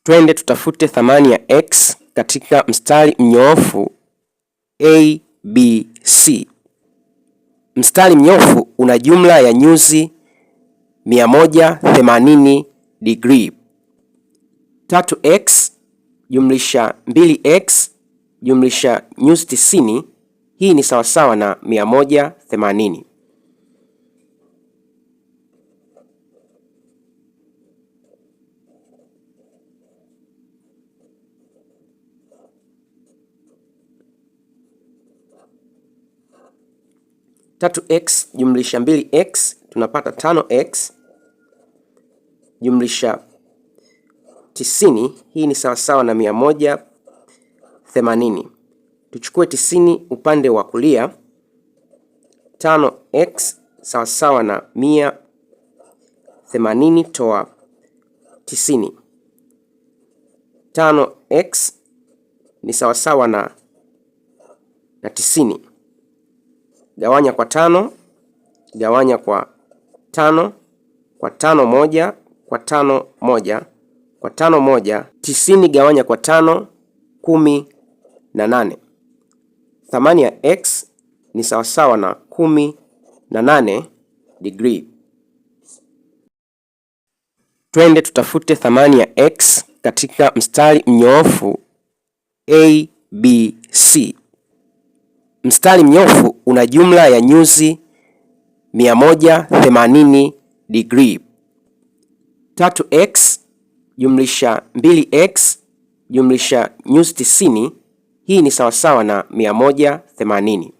Twende tutafute thamani ya x katika mstari mnyoofu ABC. Mstari mnyoofu una jumla ya nyuzi 180 degree. 3x jumlisha 2x jumlisha nyuzi 90, hii ni sawasawa na 180. Tatu x jumlisha 2x tunapata 5x jumlisha 90, hii ni sawasawa na 180. Tuchukue 90 upande wa kulia. 5x sawasawa na 180 toa 90. 5x ni sawasawa na 90. Gawanya kwa 5, gawanya kwa 5, kwa 5 moja, kwa 5 moja, kwa 5 moja. 90 gawanya kwa 5, 18. Thamani ya x ni sawasawa na 18 degree. Twende tutafute thamani ya x katika mstari mnyoofu ABC. Mstari mnyoofu una jumla ya nyuzi 180 degree. 3x jumlisha 2x jumlisha nyuzi 90, hii ni sawasawa na 180.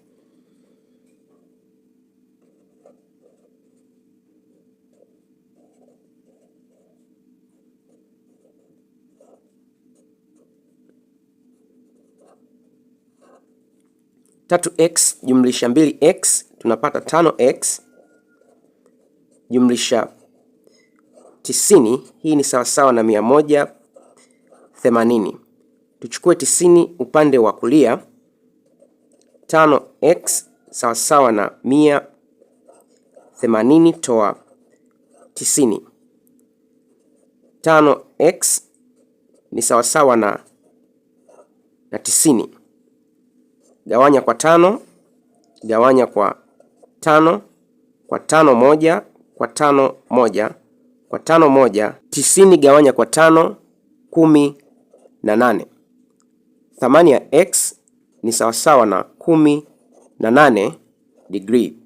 Tatu x jumlisha 2x tunapata 5x jumlisha 90, hii ni sawasawa na 180. Tuchukue 90 upande wa kulia. 5x sawasawa na 180 toa 90. 5x ni sawasawa na 90. Gawanya kwa 5, gawanya kwa 5, kwa 5 moja, kwa 5 moja, kwa 5 moja. 90 gawanya kwa 5, 18. Thamani ya x ni sawasawa na 18 degree.